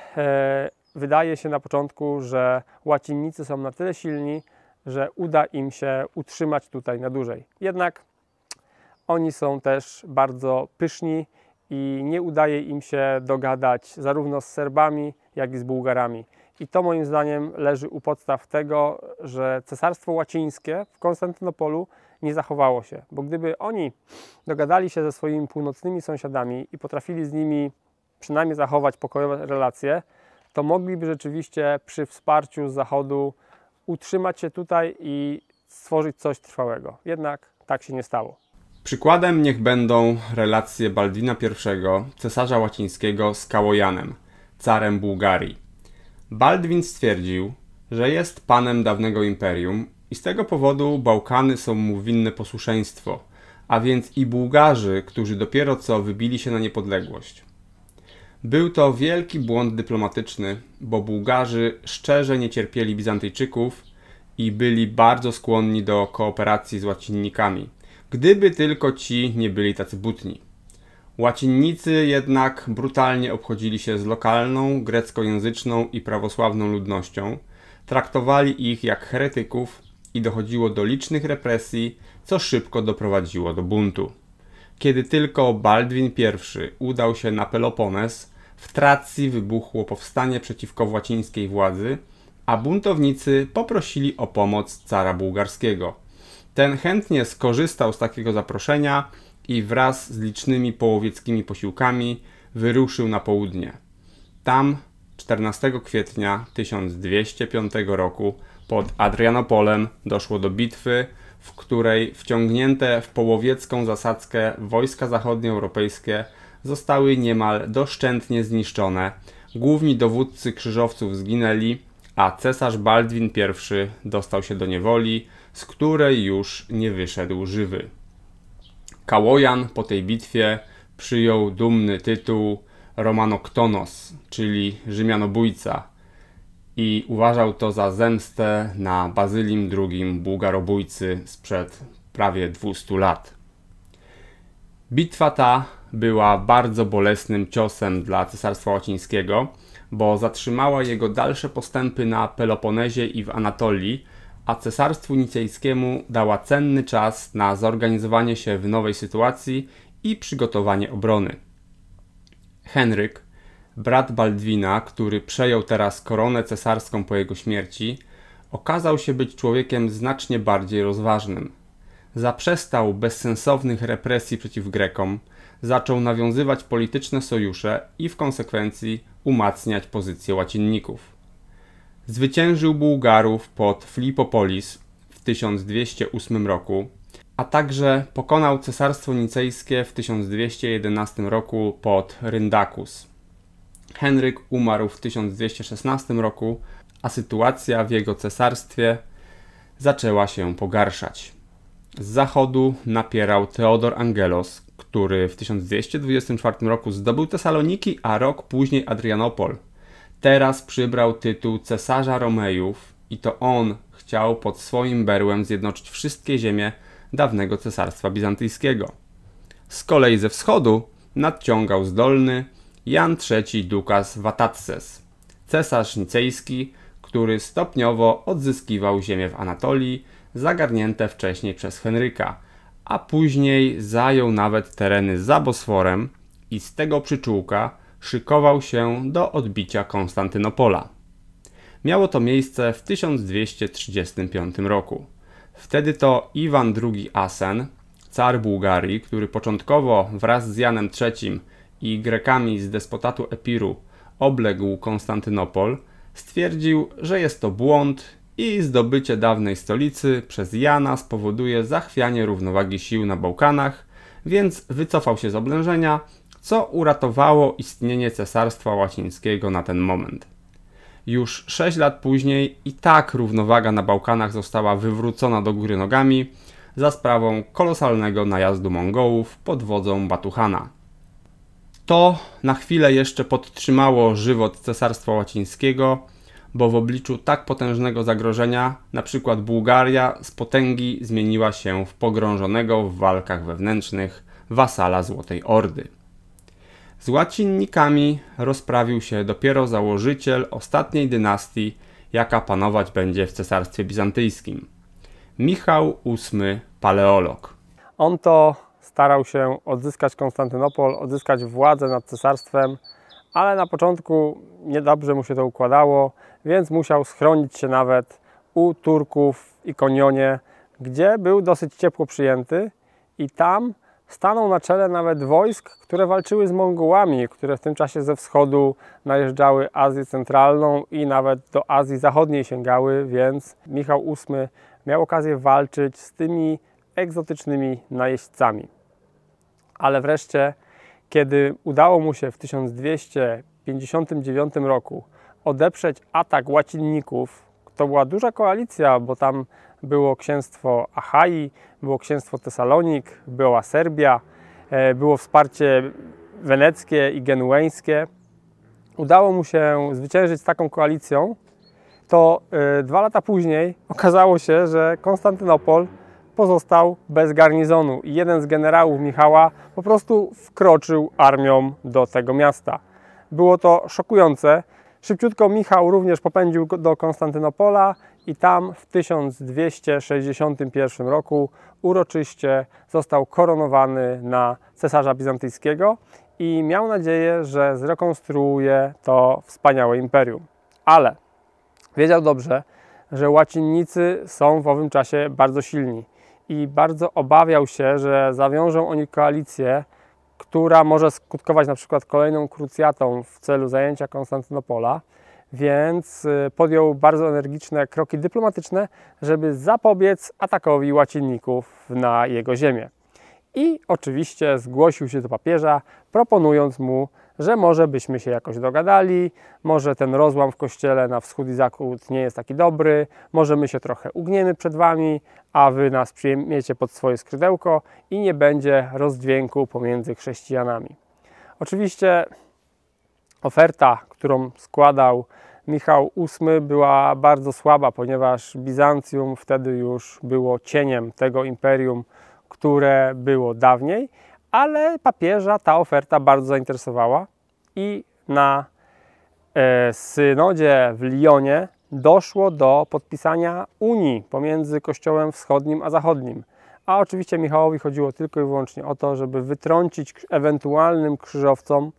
wydaje się na początku, że łacinnicy są na tyle silni, że uda im się utrzymać tutaj na dłużej. Jednak oni są też bardzo pyszni i nie udaje im się dogadać zarówno z Serbami, jak i z Bułgarami. I to moim zdaniem leży u podstaw tego, że Cesarstwo Łacińskie w Konstantynopolu nie zachowało się. Bo gdyby oni dogadali się ze swoimi północnymi sąsiadami i potrafili z nimi przynajmniej zachować pokojowe relacje, to mogliby rzeczywiście przy wsparciu z zachodu utrzymać się tutaj i stworzyć coś trwałego. Jednak tak się nie stało. Przykładem niech będą relacje Baldwina I, cesarza łacińskiego, z Kałojanem, carem Bułgarii. Baldwin stwierdził, że jest panem dawnego imperium i z tego powodu Bałkany są mu winne posłuszeństwo, a więc i Bułgarzy, którzy dopiero co wybili się na niepodległość. Był to wielki błąd dyplomatyczny, bo Bułgarzy szczerze nie cierpieli Bizantyjczyków i byli bardzo skłonni do kooperacji z łacinnikami, gdyby tylko ci nie byli tacy butni. Łacinnicy jednak brutalnie obchodzili się z lokalną, greckojęzyczną i prawosławną ludnością, traktowali ich jak heretyków i dochodziło do licznych represji, co szybko doprowadziło do buntu. Kiedy tylko Baldwin I udał się na Pelopones, w Tracji wybuchło powstanie przeciwko łacińskiej władzy, a buntownicy poprosili o pomoc cara bułgarskiego. Ten chętnie skorzystał z takiego zaproszenia i wraz z licznymi połowieckimi posiłkami wyruszył na południe. Tam 14 kwietnia 1205 roku pod Adrianopolem doszło do bitwy, w której wciągnięte w połowiecką zasadzkę wojska zachodnioeuropejskie zostały niemal doszczętnie zniszczone, główni dowódcy krzyżowców zginęli, a cesarz Baldwin I dostał się do niewoli, z której już nie wyszedł żywy. Kałojan po tej bitwie przyjął dumny tytuł Romanoktonos, czyli Rzymianobójca, i uważał to za zemstę na Bazylim II Bułgarobójcy sprzed prawie 200 lat. Bitwa ta była bardzo bolesnym ciosem dla Cesarstwa Łacińskiego, bo zatrzymała jego dalsze postępy na Peloponezie i w Anatolii, a Cesarstwu Nicejskiemu dała cenny czas na zorganizowanie się w nowej sytuacji i przygotowanie obrony. Henryk, brat Baldwina, który przejął teraz koronę cesarską po jego śmierci, okazał się być człowiekiem znacznie bardziej rozważnym. Zaprzestał bezsensownych represji przeciw Grekom, zaczął nawiązywać polityczne sojusze i w konsekwencji umacniać pozycję łacinników. Zwyciężył Bułgarów pod Filipopolis w 1208 roku, a także pokonał Cesarstwo Nicejskie w 1211 roku pod Ryndakus. Henryk umarł w 1216 roku, a sytuacja w jego cesarstwie zaczęła się pogarszać. Z zachodu napierał Theodor Angelos, który w 1224 roku zdobył Tesaloniki, a rok później Adrianopol. Teraz przybrał tytuł cesarza Romejów i to on chciał pod swoim berłem zjednoczyć wszystkie ziemie dawnego cesarstwa bizantyjskiego. Z kolei ze wschodu nadciągał zdolny Jan III Dukas Vatatzes, cesarz nicejski, który stopniowo odzyskiwał ziemię w Anatolii zagarnięte wcześniej przez Henryka, a później zajął nawet tereny za Bosforem i z tego przyczółka szykował się do odbicia Konstantynopola. Miało to miejsce w 1235 roku. Wtedy to Iwan II Asen, car Bułgarii, który początkowo wraz z Janem III i Grekami z despotatu Epiru obległ Konstantynopol, stwierdził, że jest to błąd i zdobycie dawnej stolicy przez Jana spowoduje zachwianie równowagi sił na Bałkanach, więc wycofał się z oblężenia, co uratowało istnienie Cesarstwa Łacińskiego na ten moment. Już 6 lat później i tak równowaga na Bałkanach została wywrócona do góry nogami za sprawą kolosalnego najazdu Mongołów pod wodzą Batuhana. To na chwilę jeszcze podtrzymało żywot Cesarstwa Łacińskiego, bo w obliczu tak potężnego zagrożenia, np. Bułgaria z potęgi zmieniła się w pogrążonego w walkach wewnętrznych wasala Złotej Ordy. Z łacinnikami rozprawił się dopiero założyciel ostatniej dynastii, jaka panować będzie w Cesarstwie Bizantyjskim. Michał VIII Paleolog. On to starał się odzyskać Konstantynopol, odzyskać władzę nad cesarstwem, ale na początku niedobrze mu się to układało, więc musiał schronić się nawet u Turków w Ikonionie, gdzie był dosyć ciepło przyjęty i tam stanął na czele nawet wojsk, które walczyły z Mongołami, które w tym czasie ze wschodu najeżdżały Azję Centralną i nawet do Azji Zachodniej sięgały, więc Michał VIII miał okazję walczyć z tymi egzotycznymi najeźdźcami. Ale wreszcie, kiedy udało mu się w 1259 roku odeprzeć atak łacinników, to była duża koalicja, bo tam było księstwo Achai, było księstwo Tesalonik, była Serbia, było wsparcie weneckie i genueńskie. Udało mu się zwyciężyć z taką koalicją, to 2 lata później okazało się, że Konstantynopol pozostał bez garnizonu i jeden z generałów Michała po prostu wkroczył armią do tego miasta. Było to szokujące. Szybciutko Michał również popędził do Konstantynopola i tam w 1261 roku uroczyście został koronowany na cesarza bizantyjskiego i miał nadzieję, że zrekonstruuje to wspaniałe imperium. Ale wiedział dobrze, że łacinnicy są w owym czasie bardzo silni i bardzo obawiał się, że zawiążą oni koalicję, która może skutkować na przykład kolejną krucjatą w celu zajęcia Konstantynopola, więc podjął bardzo energiczne kroki dyplomatyczne, żeby zapobiec atakowi łacinników na jego ziemię. I oczywiście zgłosił się do papieża, proponując mu, że może byśmy się jakoś dogadali, może ten rozłam w kościele na wschód i zachód nie jest taki dobry, może my się trochę ugniemy przed wami, a wy nas przyjmiecie pod swoje skrzydełko i nie będzie rozdźwięku pomiędzy chrześcijanami. Oczywiście oferta, którą składał Michał VIII, była bardzo słaba, ponieważ Bizancjum wtedy już było cieniem tego imperium, które było dawniej, ale papieża ta oferta bardzo zainteresowała i na synodzie w Lyonie doszło do podpisania unii pomiędzy Kościołem Wschodnim a Zachodnim. A oczywiście Michałowi chodziło tylko i wyłącznie o to, żeby wytrącić ewentualnym krzyżowcom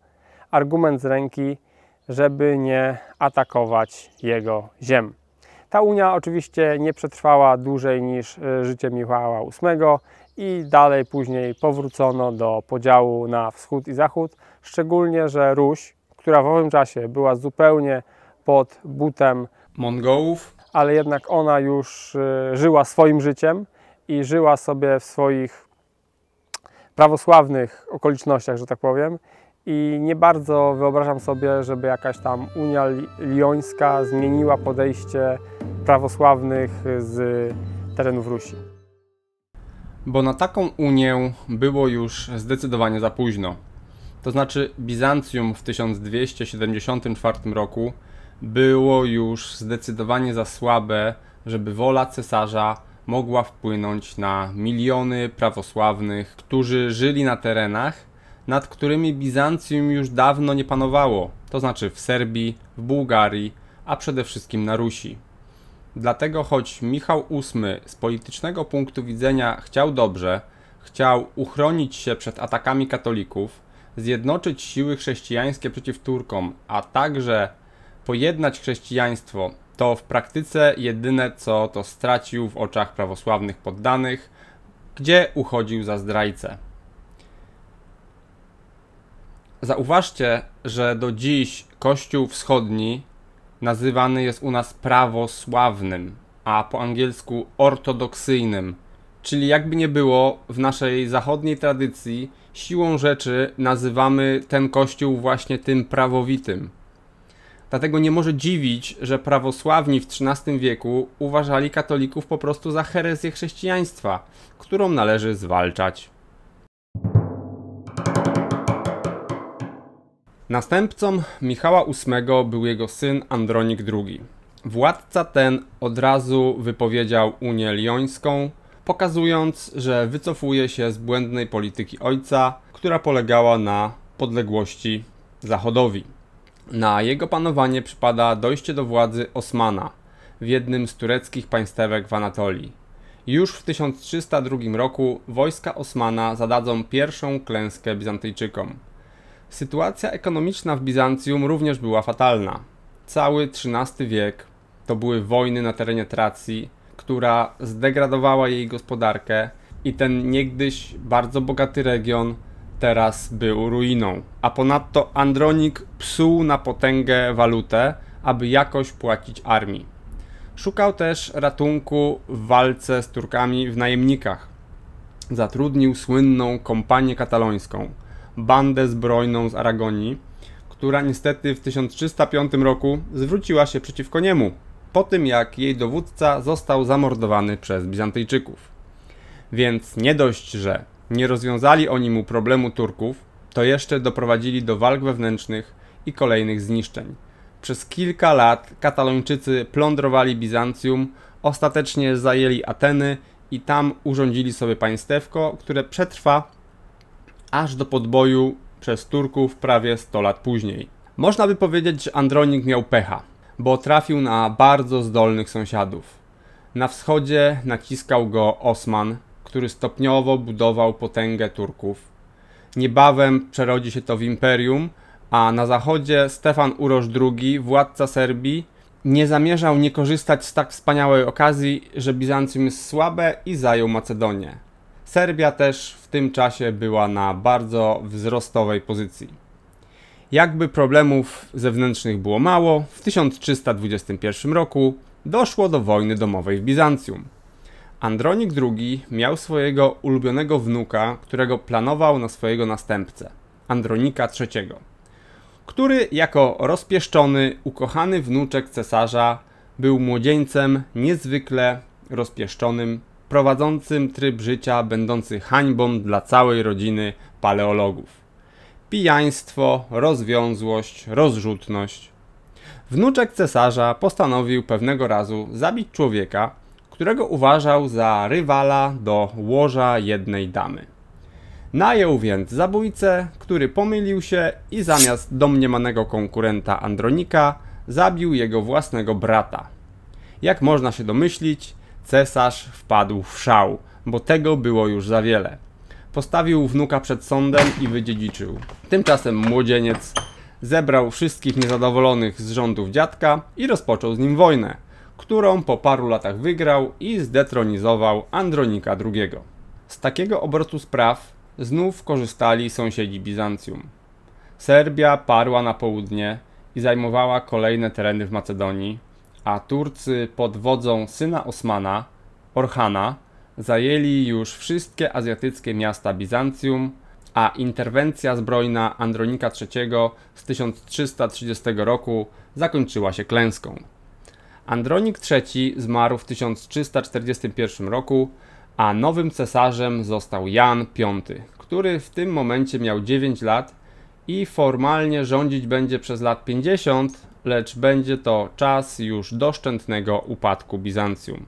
argument z ręki, żeby nie atakować jego ziem. Ta unia oczywiście nie przetrwała dłużej niż życie Michała VIII i dalej później powrócono do podziału na wschód i zachód, szczególnie, że Ruś, która w owym czasie była zupełnie pod butem Mongołów, ale jednak ona już żyła swoim życiem i żyła sobie w swoich prawosławnych okolicznościach, że tak powiem. I nie bardzo wyobrażam sobie, żeby jakaś tam Unia Liońska zmieniła podejście prawosławnych z terenów Rusi. bo na taką unię było już zdecydowanie za późno. To znaczy Bizancjum w 1274 roku było już zdecydowanie za słabe, żeby wola cesarza mogła wpłynąć na miliony prawosławnych, którzy żyli na terenach, nad którymi Bizancjum już dawno nie panowało, to znaczy w Serbii, w Bułgarii, a przede wszystkim na Rusi. Dlatego choć Michał VIII z politycznego punktu widzenia chciał dobrze, chciał uchronić się przed atakami katolików, zjednoczyć siły chrześcijańskie przeciw Turkom, a także pojednać chrześcijaństwo, to w praktyce jedyne co to stracił w oczach prawosławnych poddanych, gdzie uchodził za zdrajcę. Zauważcie, że do dziś Kościół Wschodni nazywany jest u nas prawosławnym a po angielsku ortodoksyjnym. Czyli jakby nie było, w naszej zachodniej tradycji siłą rzeczy nazywamy ten kościół właśnie tym prawowitym. Dlatego nie może dziwić, że prawosławni w XIII wieku uważali katolików po prostu za herezję chrześcijaństwa, którą należy zwalczać. Następcą Michała VIII był jego syn Andronik II. Władca ten od razu wypowiedział Unię Lyońską, pokazując, że wycofuje się z błędnej polityki ojca, która polegała na podległości Zachodowi. Na jego panowanie przypada dojście do władzy Osmana w jednym z tureckich państewek w Anatolii. Już w 1302 roku wojska Osmana zadadzą pierwszą klęskę Bizantyjczykom. Sytuacja ekonomiczna w Bizancjum również była fatalna. Cały XIII wiek to były wojny na terenie Tracji, która zdegradowała jej gospodarkę i ten niegdyś bardzo bogaty region teraz był ruiną. A ponadto Andronik psuł na potęgę walutę, aby jakoś płacić armii. Szukał też ratunku w walce z Turkami w najemnikach. Zatrudnił słynną kompanię katalońską, bandę zbrojną z Aragonii, która niestety w 1305 roku zwróciła się przeciwko niemu, po tym jak jej dowódca został zamordowany przez Bizantyjczyków. Więc nie dość, że nie rozwiązali oni mu problemu Turków, to jeszcze doprowadzili do walk wewnętrznych i kolejnych zniszczeń. Przez kilka lat Katalończycy plądrowali Bizancjum, ostatecznie zajęli Ateny i tam urządzili sobie państewko, które przetrwa aż do podboju przez Turków prawie 100 lat później. Można by powiedzieć, że Andronik miał pecha, bo trafił na bardzo zdolnych sąsiadów. Na wschodzie naciskał go Osman, który stopniowo budował potęgę Turków. Niebawem przerodzi się to w imperium, a na zachodzie Stefan Urosz II, władca Serbii, nie zamierzał nie korzystać z tak wspaniałej okazji, że Bizancjum jest słabe i zajął Macedonię. Serbia też w tym czasie była na bardzo wzrostowej pozycji. Jakby problemów zewnętrznych było mało, w 1321 roku doszło do wojny domowej w Bizancjum. Andronik II miał swojego ulubionego wnuka, którego planował na swojego następcę, Andronika III, który jako rozpieszczony, ukochany wnuczek cesarza był młodzieńcem niezwykle rozpieszczonym, prowadzącym tryb życia będący hańbą dla całej rodziny paleologów. Pijaństwo, rozwiązłość, rozrzutność. Wnuczek cesarza postanowił pewnego razu zabić człowieka, którego uważał za rywala do łoża jednej damy. Najął więc zabójcę, który pomylił się i zamiast domniemanego konkurenta Andronika zabił jego własnego brata. Jak można się domyślić, cesarz wpadł w szał, bo tego było już za wiele. Postawił wnuka przed sądem i wydziedziczył. Tymczasem młodzieniec zebrał wszystkich niezadowolonych z rządów dziadka i rozpoczął z nim wojnę, którą po paru latach wygrał i zdetronizował Andronika II. Z takiego obrotu spraw znów korzystali sąsiedzi Bizancjum. Serbia parła na południe i zajmowała kolejne tereny w Macedonii, a Turcy pod wodzą syna Osmana, Orhana, zajęli już wszystkie azjatyckie miasta Bizancjum, a interwencja zbrojna Andronika III z 1330 roku zakończyła się klęską. Andronik III zmarł w 1341 roku, a nowym cesarzem został Jan V, który w tym momencie miał 9 lat i formalnie rządzić będzie przez lat 50, lecz będzie to czas już doszczętnego upadku Bizancjum.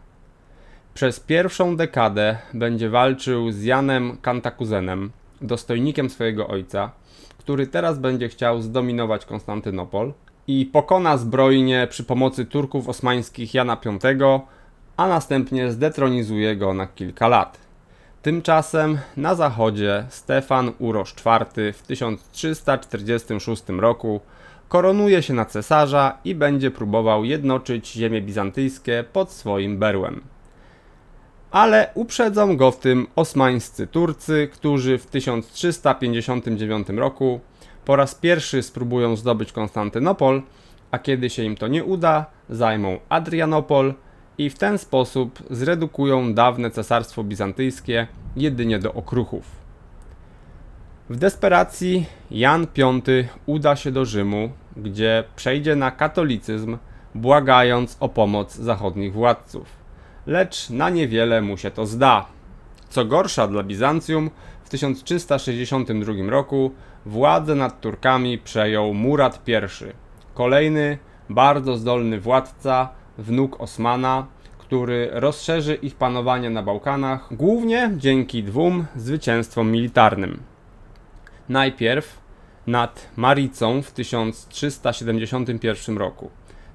Przez pierwszą dekadę będzie walczył z Janem Kantakuzenem, dostojnikiem swojego ojca, który teraz będzie chciał zdominować Konstantynopol i pokona zbrojnie przy pomocy Turków osmańskich Jana V, a następnie zdetronizuje go na kilka lat. Tymczasem na zachodzie Stefan Urosz IV w 1346 roku koronuje się na cesarza i będzie próbował jednoczyć ziemie bizantyjskie pod swoim berłem. Ale uprzedzą go w tym osmańscy Turcy, którzy w 1359 roku po raz pierwszy spróbują zdobyć Konstantynopol, a kiedy się im to nie uda, zajmą Adrianopol i w ten sposób zredukują dawne cesarstwo bizantyjskie jedynie do okruchów. W desperacji Jan V uda się do Rzymu, gdzie przejdzie na katolicyzm, błagając o pomoc zachodnich władców. Lecz na niewiele mu się to zda. Co gorsza dla Bizancjum, w 1362 roku władzę nad Turkami przejął Murad I, kolejny bardzo zdolny władca, wnuk Osmana, który rozszerzy ich panowanie na Bałkanach, głównie dzięki dwóm zwycięstwom militarnym. Najpierw nad Maricą w 1371 roku.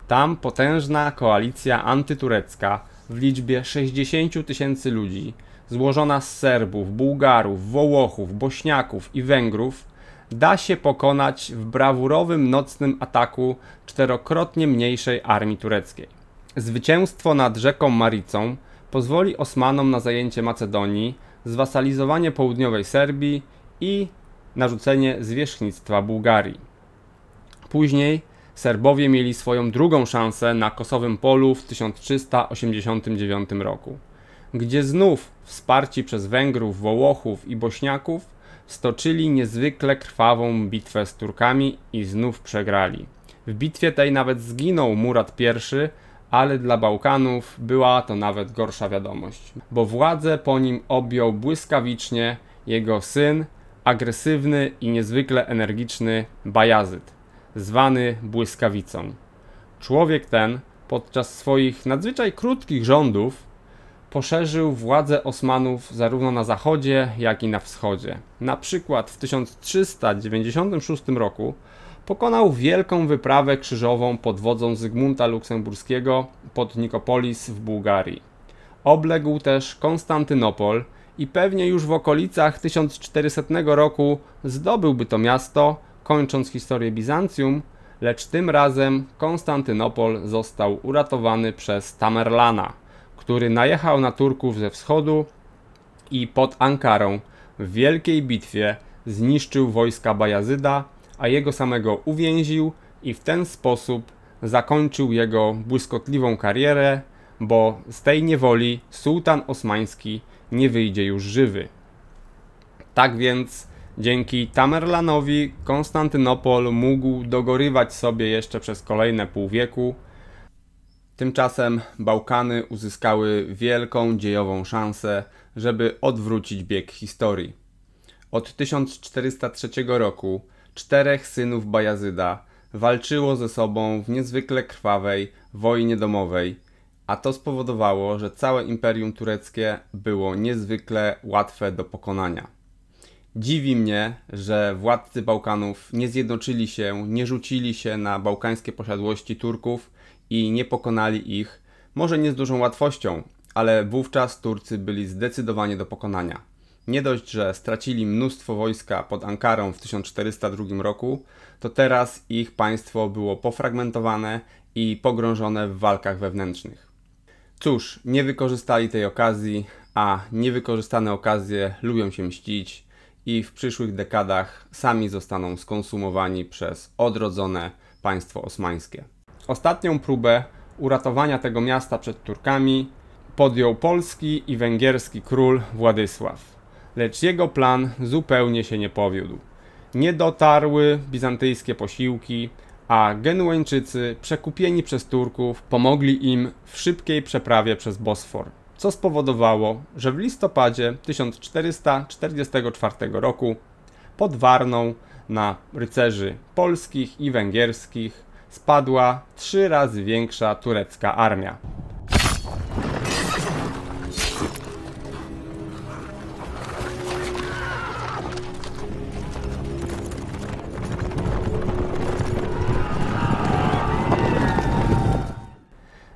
Tam potężna koalicja antyturecka w liczbie 60 000 ludzi, złożona z Serbów, Bułgarów, Wołochów, Bośniaków i Węgrów, da się pokonać w brawurowym nocnym ataku czterokrotnie mniejszej armii tureckiej. Zwycięstwo nad rzeką Maricą pozwoli Osmanom na zajęcie Macedonii, zwasalizowanie południowej Serbii i narzucenie zwierzchnictwa Bułgarii. Później Serbowie mieli swoją drugą szansę na Kosowym Polu w 1389 roku, gdzie znów wsparci przez Węgrów, Wołochów i Bośniaków stoczyli niezwykle krwawą bitwę z Turkami i znów przegrali. W bitwie tej nawet zginął Murad I, ale dla Bałkanów była to nawet gorsza wiadomość, bo władzę po nim objął błyskawicznie jego syn, agresywny i niezwykle energiczny Bajazyd, zwany Błyskawicą. Człowiek ten podczas swoich nadzwyczaj krótkich rządów poszerzył władzę Osmanów zarówno na zachodzie, jak i na wschodzie. Na przykład w 1396 roku pokonał wielką wyprawę krzyżową pod wodzą Zygmunta Luksemburskiego pod Nikopolis w Bułgarii. Obległ też Konstantynopol i pewnie już w okolicach 1400 roku zdobyłby to miasto, kończąc historię Bizancjum, lecz tym razem Konstantynopol został uratowany przez Tamerlana, który najechał na Turków ze wschodu i pod Ankarą w wielkiej bitwie zniszczył wojska Bajazyda, a jego samego uwięził i w ten sposób zakończył jego błyskotliwą karierę, bo z tej niewoli sułtan osmański nie wyjdzie już żywy. Tak więc dzięki Tamerlanowi Konstantynopol mógł dogorywać sobie jeszcze przez kolejne pół wieku. Tymczasem Bałkany uzyskały wielką dziejową szansę, żeby odwrócić bieg historii. Od 1403 roku 4 synów Bajazyda walczyło ze sobą w niezwykle krwawej wojnie domowej, a to spowodowało, że całe Imperium Tureckie było niezwykle łatwe do pokonania. Dziwi mnie, że władcy Bałkanów nie zjednoczyli się, nie rzucili się na bałkańskie posiadłości Turków i nie pokonali ich, może nie z dużą łatwością, ale wówczas Turcy byli zdecydowanie do pokonania. Nie dość, że stracili mnóstwo wojska pod Ankarą w 1402 roku, to teraz ich państwo było pofragmentowane i pogrążone w walkach wewnętrznych. Cóż, nie wykorzystali tej okazji, a niewykorzystane okazje lubią się mścić i w przyszłych dekadach sami zostaną skonsumowani przez odrodzone państwo osmańskie. Ostatnią próbę uratowania tego miasta przed Turkami podjął polski i węgierski król Władysław. Lecz jego plan zupełnie się nie powiódł. Nie dotarły bizantyjskie posiłki, a Genueńczycy, przekupieni przez Turków, pomogli im w szybkiej przeprawie przez Bosfor, co spowodowało, że w listopadzie 1444 roku pod Warną na rycerzy polskich i węgierskich spadła 3 razy większa turecka armia.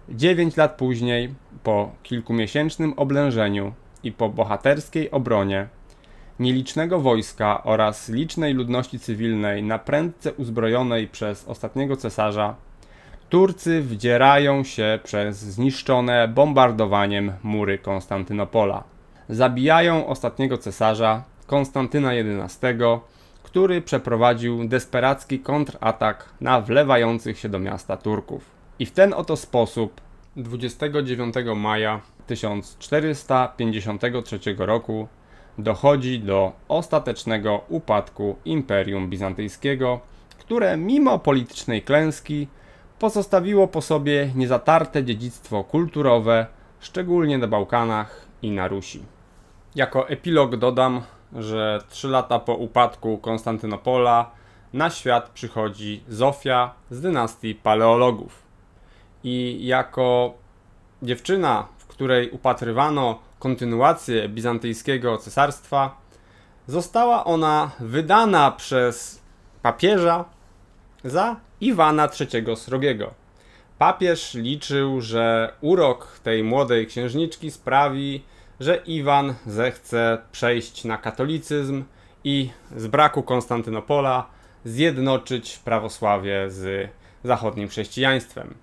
Dziewięć lat później, po kilkumiesięcznym oblężeniu i po bohaterskiej obronie nielicznego wojska oraz licznej ludności cywilnej na prędce uzbrojonej przez ostatniego cesarza, Turcy wdzierają się przez zniszczone bombardowaniem mury Konstantynopola. Zabijają ostatniego cesarza, Konstantyna XI, który przeprowadził desperacki kontratak na wlewających się do miasta Turków. I w ten oto sposób 29 maja 1453 roku dochodzi do ostatecznego upadku Imperium Bizantyjskiego, które mimo politycznej klęski pozostawiło po sobie niezatarte dziedzictwo kulturowe, szczególnie na Bałkanach i na Rusi. Jako epilog dodam, że 3 lata po upadku Konstantynopola na świat przychodzi Zofia z dynastii Paleologów. I jako dziewczyna, w której upatrywano kontynuację bizantyjskiego cesarstwa, została ona wydana przez papieża za Iwana III Srogiego. Papież liczył, że urok tej młodej księżniczki sprawi, że Iwan zechce przejść na katolicyzm i z braku Konstantynopola zjednoczyć prawosławie z zachodnim chrześcijaństwem.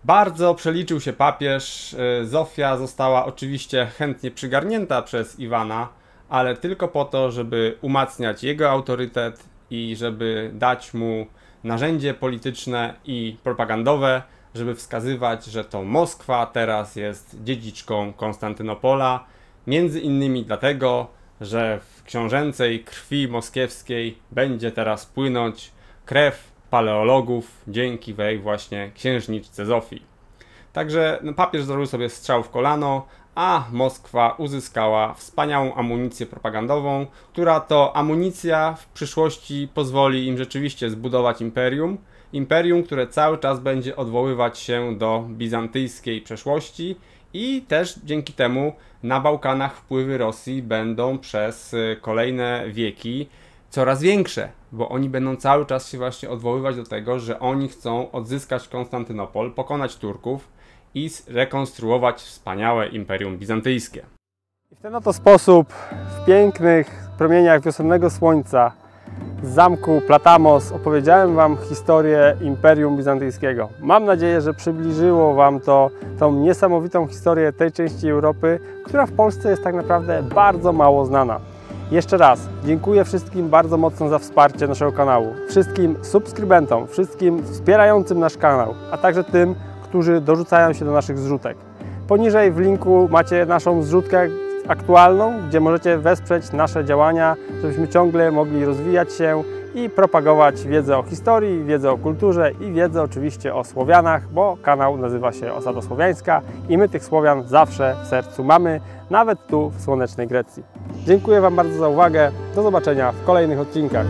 Bardzo przeliczył się papież. Zofia została oczywiście chętnie przygarnięta przez Iwana, ale tylko po to, żeby umacniać jego autorytet i żeby dać mu narzędzie polityczne i propagandowe, żeby wskazywać, że to Moskwa teraz jest dziedziczką Konstantynopola, między innymi dlatego, że w książęcej krwi moskiewskiej będzie teraz płynąć krew paleologów dzięki wej właśnie księżniczce Zofii. Także papież zrobił sobie strzał w kolano, a Moskwa uzyskała wspaniałą amunicję propagandową, która to amunicja w przyszłości pozwoli im rzeczywiście zbudować imperium. Imperium, które cały czas będzie odwoływać się do bizantyjskiej przeszłości i też dzięki temu na Bałkanach wpływy Rosji będą przez kolejne wieki coraz większe, bo oni będą cały czas się właśnie odwoływać do tego, że oni chcą odzyskać Konstantynopol, pokonać Turków i zrekonstruować wspaniałe Imperium Bizantyjskie. I w ten oto sposób, w pięknych promieniach wiosennego słońca z zamku Platamos opowiedziałem Wam historię Imperium Bizantyjskiego. Mam nadzieję, że przybliżyło Wam to tą niesamowitą historię tej części Europy, która w Polsce jest tak naprawdę bardzo mało znana. Jeszcze raz dziękuję wszystkim bardzo mocno za wsparcie naszego kanału, wszystkim subskrybentom, wszystkim wspierającym nasz kanał, a także tym, którzy dorzucają się do naszych zrzutek. Poniżej w linku macie naszą zrzutkę aktualną, gdzie możecie wesprzeć nasze działania, żebyśmy ciągle mogli rozwijać się i propagować wiedzę o historii, wiedzę o kulturze i wiedzę oczywiście o Słowianach, bo kanał nazywa się Osada Słowiańska i my tych Słowian zawsze w sercu mamy, nawet tu w słonecznej Grecji. Dziękuję Wam bardzo za uwagę, do zobaczenia w kolejnych odcinkach.